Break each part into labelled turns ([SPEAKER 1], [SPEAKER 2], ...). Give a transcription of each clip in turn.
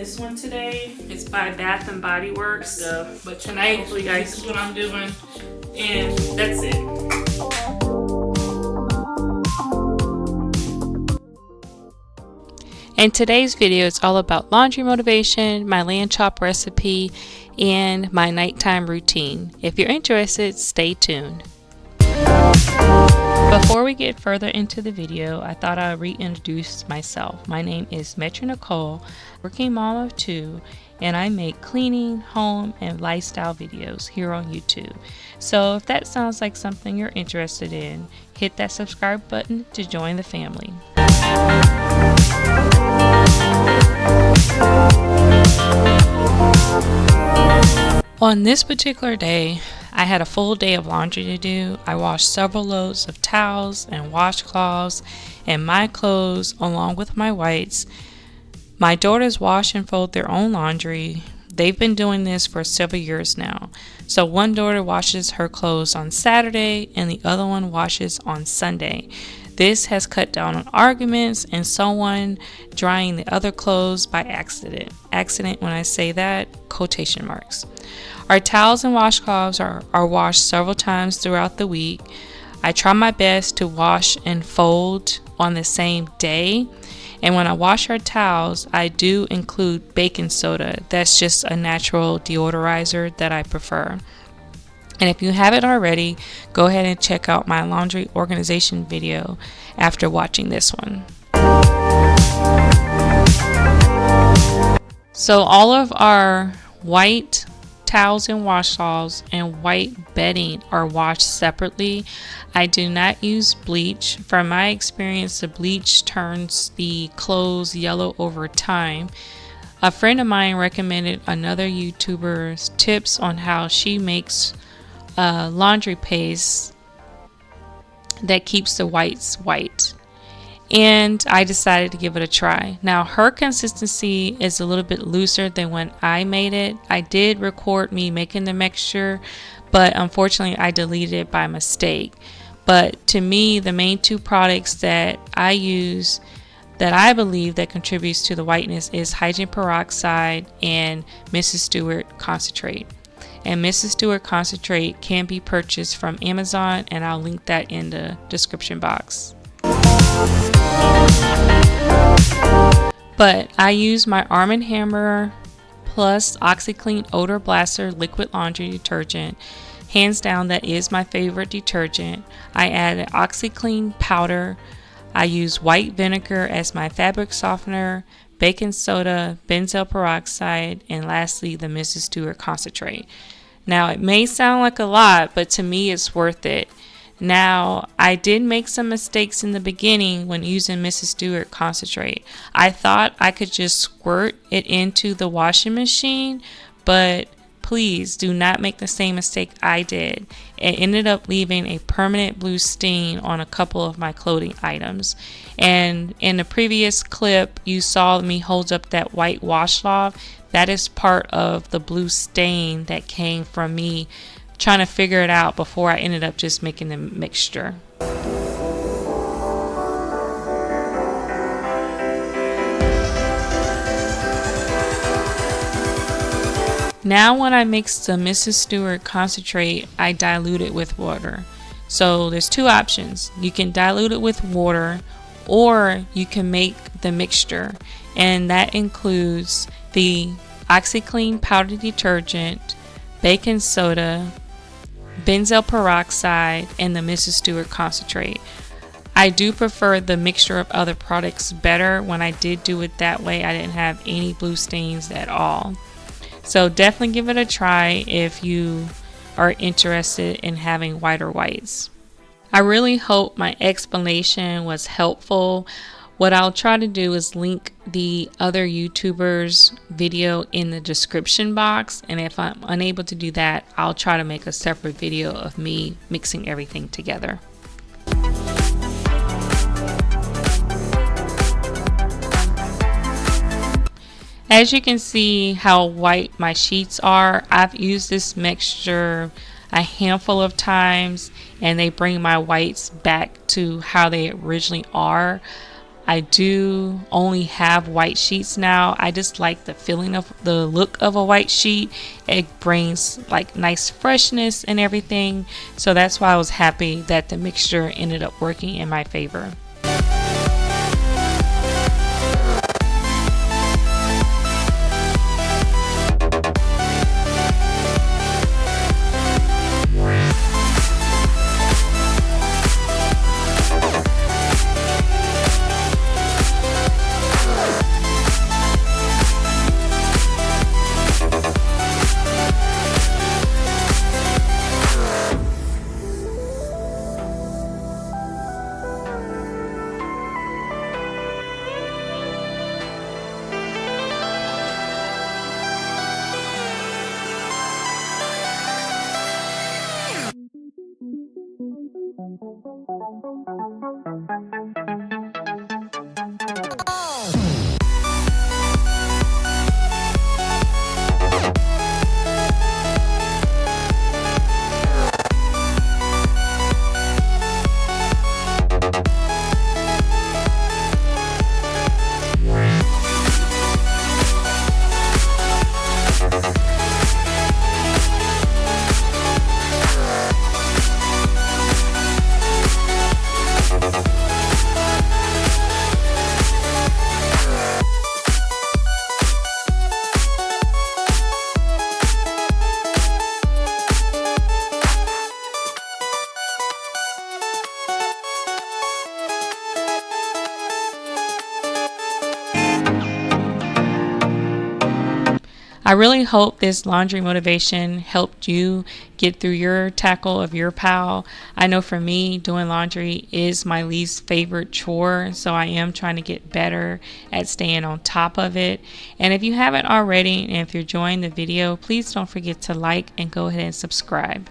[SPEAKER 1] this one today. It's by Bath and Body Works. But tonight, hopefully, guys, this is what I'm doing. And that's it.
[SPEAKER 2] And today's video is all about laundry motivation, my lamb chop recipe, and my nighttime routine. If you're interested, stay tuned. Before we get further into the video, I thought I'd reintroduce myself. My name is Metria Nikole, working mom of two, and I make cleaning, home, and lifestyle videos here on YouTube. So if that sounds like something you're interested in, hit that subscribe button to join the family. On this particular day, I had a full day of laundry to do. I washed several loads of towels and washcloths and my clothes along with my whites. My daughters wash and fold their own laundry. They've been doing this for several years now. So one daughter washes her clothes on Saturday and the other one washes on Sunday. This has cut down on arguments and someone drying the other clothes by accident. Accident, when I say that, quotation marks. Our towels and washcloths are washed several times throughout the week. I try my best to wash and fold on the same day. And when I wash our towels, I do include baking soda. That's just a natural deodorizer that I prefer. And if you haven't already, go ahead and check out my laundry organization video after watching this one. So all of our white towels and washcloths and white bedding are washed separately. I do not use bleach. From my experience, the bleach turns the clothes yellow over time. A friend of mine recommended another YouTuber's tips on how she makes laundry paste that keeps the whites white, and I decided to give it a try. Now her consistency is a little bit looser than when I made it. I did record me making the mixture, but unfortunately I deleted it by mistake. But to me, the main two products that I use that I believe that contributes to the whiteness is hydrogen peroxide and Mrs. Stewart concentrate. And Mrs. Stewart concentrate can be purchased from Amazon, and I'll link that in the description box. But I use my Arm & Hammer plus OxiClean Odor Blaster liquid laundry detergent. Hands down, that is my favorite detergent. I add an OxiClean powder. I use white vinegar as my fabric softener, baking soda, benzoyl peroxide, and lastly the Mrs. Stewart concentrate. Now it may sound like a lot, but to me it's worth it. Now I did make some mistakes in the beginning when using Mrs. Stewart concentrate. I thought I could just squirt it into the washing machine, but please do not make the same mistake I did. It ended up leaving a permanent blue stain on a couple of my clothing items. And in the previous clip, you saw me hold up that white washcloth. That is part of the blue stain that came from me trying to figure it out before I ended up just making the mixture. Now when I mix the Mrs. Stewart concentrate, I dilute it with water. So there's two options. You can dilute it with water, or you can make the mixture, and that includes the OxiClean powder detergent, baking soda, benzoyl peroxide, and the Mrs. Stewart concentrate. I do prefer the mixture of other products better. When I did do it that way, I didn't have any blue stains at all. So definitely give it a try if you are interested in having whiter whites. I really hope my explanation was helpful. What I'll try to do is link the other YouTubers' video in the description box, and if I'm unable to do that, I'll try to make a separate video of me mixing everything together. As you can see how white my sheets are, I've used this mixture a handful of times and they bring my whites back to how they originally are. I do only have white sheets now. I just like the feeling of the look of a white sheet. It brings like nice freshness and everything. So that's why I was happy that the mixture ended up working in my favor. I really hope this laundry motivation helped you get through your tackle of your pile. I know for me, doing laundry is my least favorite chore, so I am trying to get better at staying on top of it. And if you haven't already, and if you're enjoying the video, please don't forget to like and go ahead and subscribe.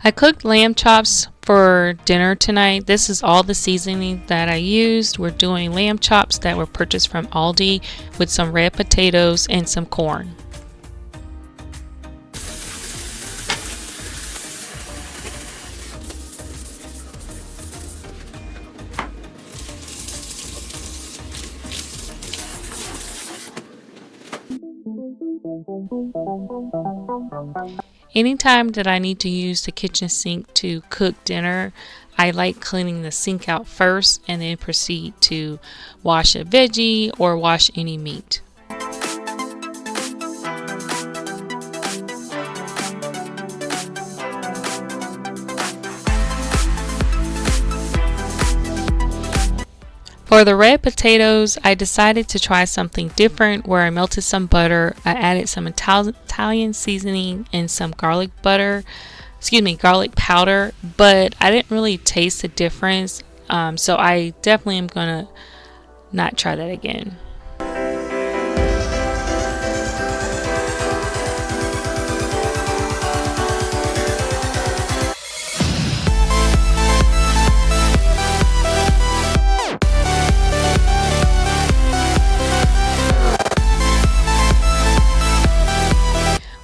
[SPEAKER 2] I cooked lamb chops for dinner tonight. This is all the seasoning that I used. We're doing lamb chops that were purchased from Aldi with some red potatoes and some corn. Anytime that I need to use the kitchen sink to cook dinner, I like cleaning the sink out first and then proceed to wash a veggie or wash any meat. For the red potatoes, I decided to try something different where I melted some butter, I added some Italian seasoning and some garlic powder, but I didn't really taste the difference, so I definitely am gonna not try that again.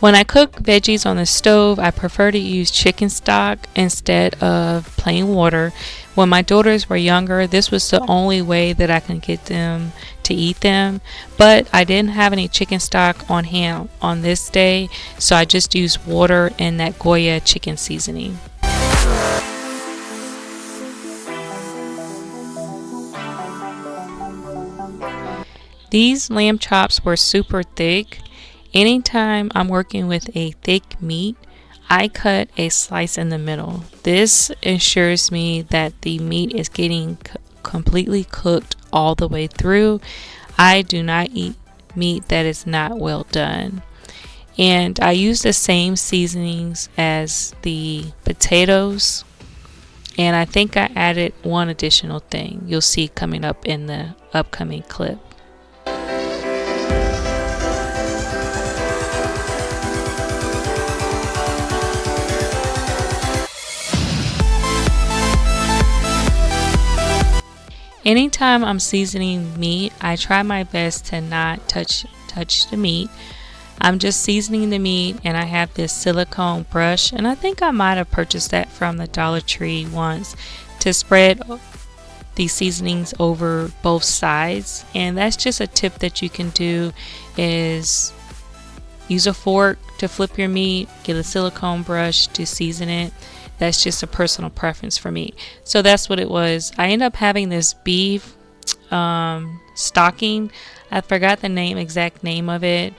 [SPEAKER 2] When I cook veggies on the stove, I prefer to use chicken stock instead of plain water. When my daughters were younger, this was the only way that I can get them to eat them, but I didn't have any chicken stock on hand on this day, so I just used water and that Goya chicken seasoning. These lamb chops were super thick. Anytime I'm working with a thick meat, I cut a slice in the middle. This ensures me that the meat is getting completely cooked all the way through. I do not eat meat that is not well done. And I use the same seasonings as the potatoes. And I think I added one additional thing you'll see coming up in the upcoming clip. Anytime I'm seasoning meat, I try my best to not touch the meat. I'm just seasoning the meat, and I have this silicone brush, and I think I might have purchased that from the Dollar Tree once to spread these seasonings over both sides. And that's just a tip that you can do, is use a fork to flip your meat, get a silicone brush to season it. That's just a personal preference for me. So that's what it was. I ended up having this beef stocking. I forgot the exact name of it,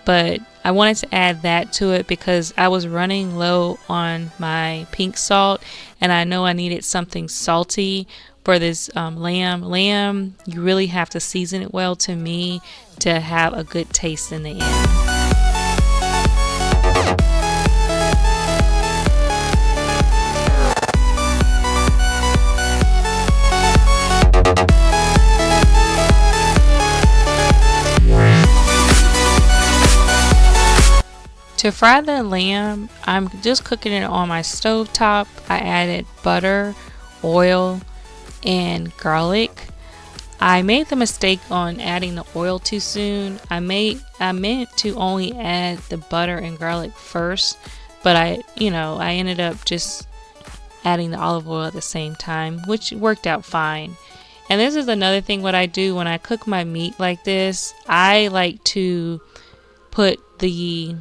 [SPEAKER 2] but I wanted to add that to it because I was running low on my pink salt, and I know I needed something salty for this lamb. Lamb, you really have to season it well, to me, to have a good taste in the end. To fry the lamb, I'm just cooking it on my stove top. I added butter, oil, and garlic. I made the mistake on adding the oil too soon. I meant to only add the butter and garlic first, but I ended up just adding the olive oil at the same time, which worked out fine. And this is another thing what I do when I cook my meat like this. I like to put the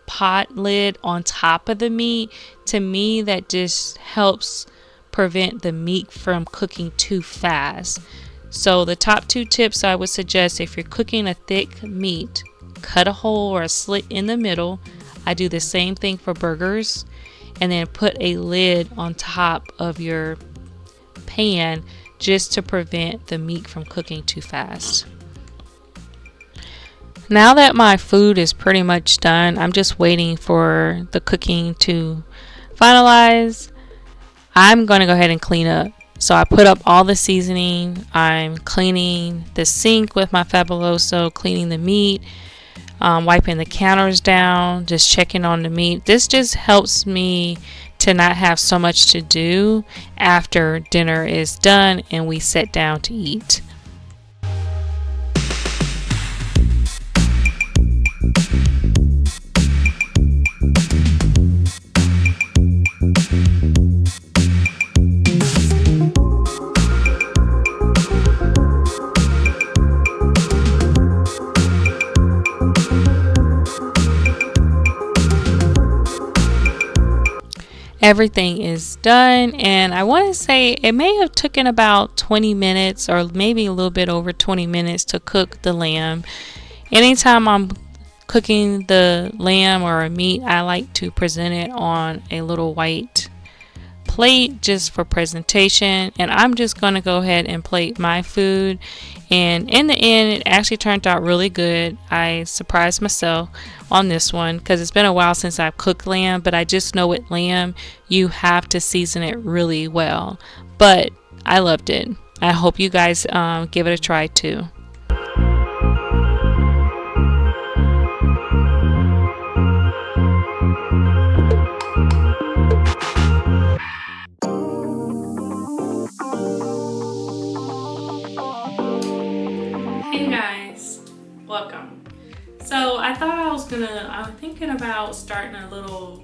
[SPEAKER 2] pot lid on top of the meat. To me, that just helps prevent the meat from cooking too fast. So the top two tips I would suggest, if you're cooking a thick meat, cut a hole or a slit in the middle. I do the same thing for burgers, and then put a lid on top of your pan just to prevent the meat from cooking too fast. Now that my food is pretty much done, I'm just waiting for the cooking to finalize. I'm going to go ahead and clean up. So I put up all the seasoning. I'm cleaning the sink with my Fabuloso, cleaning the meat, wiping the counters down, just checking on the meat. This just helps me to not have so much to do after dinner is done and we sit down to eat. Everything is done, and I want to say it may have taken about 20 minutes or maybe a little bit over 20 minutes to cook the lamb. Anytime I'm cooking the lamb or a meat, I like to present it on a little white plate just for presentation, and I'm just going to go ahead and plate my food. And in the end, it actually turned out really good. I surprised myself on this one because it's been a while since I've cooked lamb, but I just know with lamb you have to season it really well. But I loved it. I hope you guys give it a try too.
[SPEAKER 1] So I thought I'm thinking about starting a little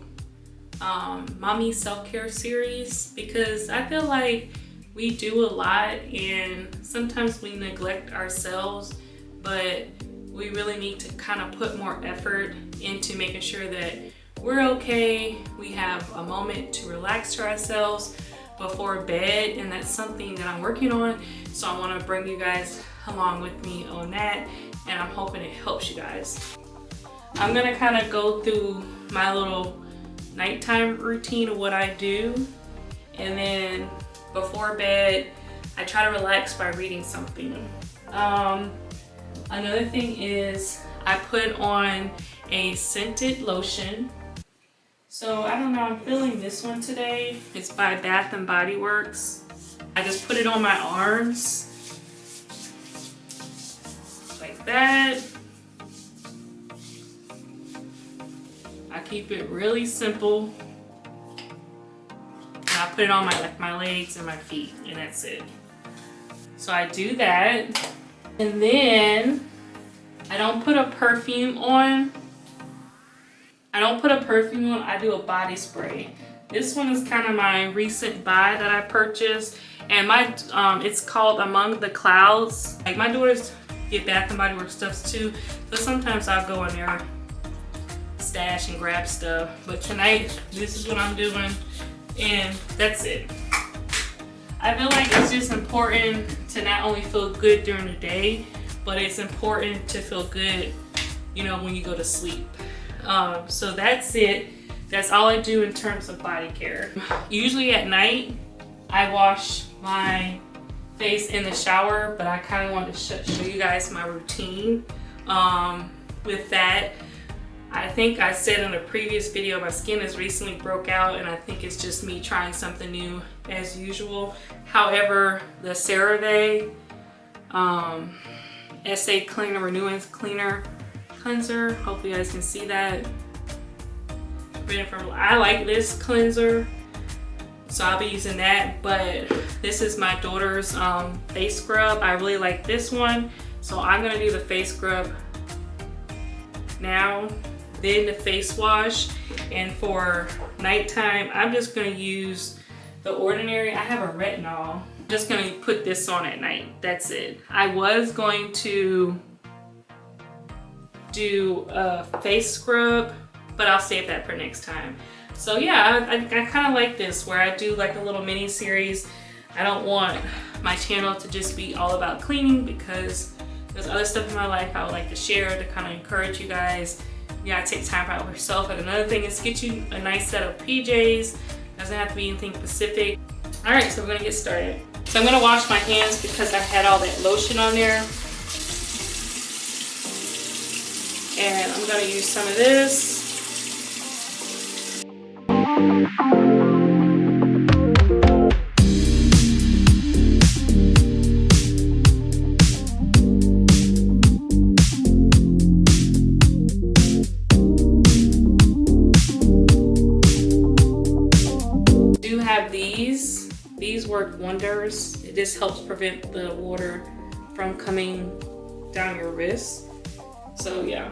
[SPEAKER 1] mommy self-care series, because I feel like we do a lot and sometimes we neglect ourselves, but we really need to kind of put more effort into making sure that we're okay. We have a moment to relax to ourselves before bed, and that's something that I'm working on. So I want to bring you guys along with me on that, and I'm hoping it helps you guys. I'm gonna kind of go through my little nighttime routine of what I do, and then before bed I try to relax by reading something. Another thing is I put on a scented lotion. So I don't know, I'm feeling this one today. It's by Bath and Body Works. I just put it on my arms like that. I keep it really simple. And I put it on my legs and my feet, and that's it. So I do that. And then I don't put a perfume on. I do a body spray. This one is kind of my recent buy that I purchased, and it's called Among the Clouds. Like, my daughters get Bath and Body Works stuff too, so sometimes I'll go in there, stash and grab stuff. But tonight, this is what I'm doing, and that's it. I feel like it's just important to not only feel good during the day, but it's important to feel good, you know, when you go to sleep. So that's it. That's all I do in terms of body care. Usually at night, I wash my face in the shower, but I kind of want to show you guys my routine with that. I think I said in a previous video, my skin has recently broke out, and I think it's just me trying something new as usual. However, the CeraVe SA Cleaner Renewing Cleaner Cleanser, hopefully you guys can see that. I like this cleanser, so I'll be using that, but this is my daughter's face scrub. I really like this one, so I'm gonna do the face scrub now, then the face wash. And for nighttime, I'm just gonna use the ordinary. I have a retinol. I'm just gonna put this on at night. That's it. I was going to do a face scrub, but I'll save that for next time. So yeah, I kind of like this, where I do like a little mini series. I don't want my channel to just be all about cleaning, because there's other stuff in my life I would like to share to kind of encourage you guys. You gotta take time out for yourself. And another thing is get you a nice set of PJs. Doesn't have to be anything specific. All right, so we're gonna get started. So I'm gonna wash my hands because I had all that lotion on there. And I'm gonna use some of this. Do have these work wonders. It just helps prevent the water from coming down your wrist. So yeah.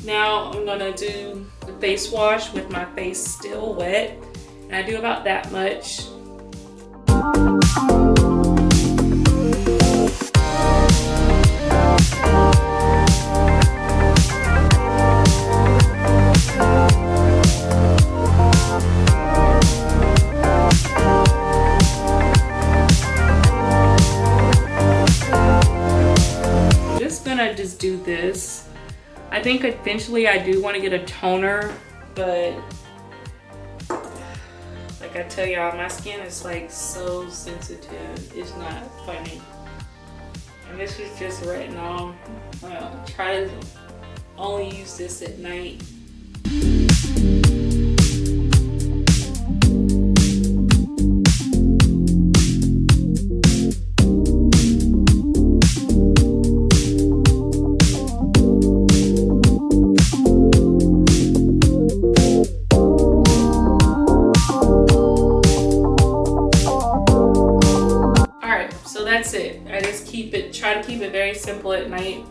[SPEAKER 1] Now I'm gonna do the face wash with my face still wet, and I do about that much. Just do this. I think eventually I do want to get a toner, but like I tell y'all, my skin is like so sensitive. It's not funny. And this is just retinol. Try to only use this at night. That's it. I just try to keep it very simple at night.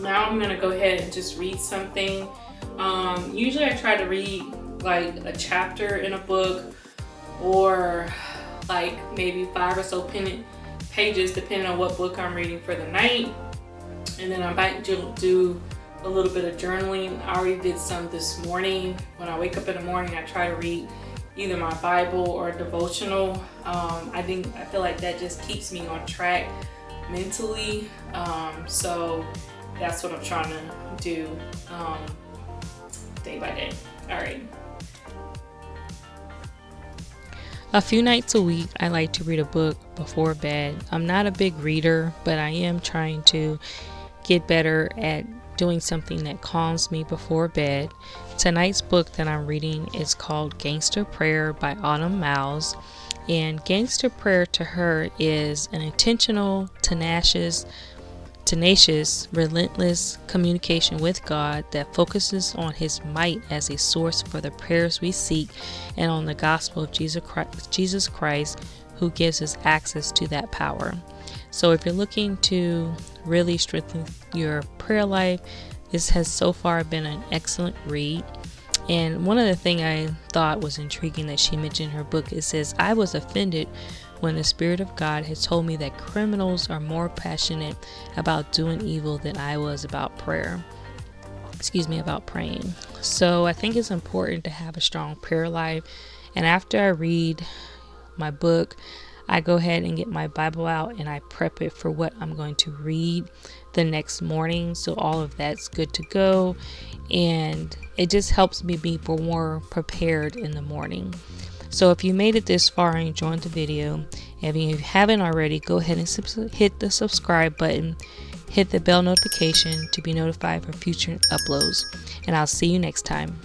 [SPEAKER 1] Now I'm gonna go ahead and just read something. Usually I try to read like a chapter in a book, or like maybe 5 or so pages depending on what book I'm reading for the night. And then I might do a little bit of journaling. I already did some this morning. When I wake up in the morning, I try to read either my Bible or a devotional. I feel like that just keeps me on track mentally. So that's what I'm trying to do day by day. All right.
[SPEAKER 2] A few nights a week, I like to read a book before bed. I'm not a big reader, but I am trying to get better at doing something that calms me before bed. Tonight's book that I'm reading is called Gangster Prayer by Autumn Miles. And gangster prayer to her is an intentional, tenacious, relentless communication with God that focuses on His might as a source for the prayers we seek, and on the gospel of Jesus Christ, who gives us access to that power. So if you're looking to really strengthen your prayer life, this has so far been an excellent read. And one of the things I thought was intriguing that she mentioned in her book, it says, I was offended when the Spirit of God had told me that criminals are more passionate about doing evil than I was about praying. So I think it's important to have a strong prayer life. And after I read my book, I go ahead and get my Bible out and I prep it for what I'm going to read the next morning. So all of that's good to go. And it just helps me be more prepared in the morning. So if you made it this far and enjoyed the video, if you haven't already, go ahead and hit the subscribe button, hit the bell notification to be notified for future uploads, and I'll see you next time.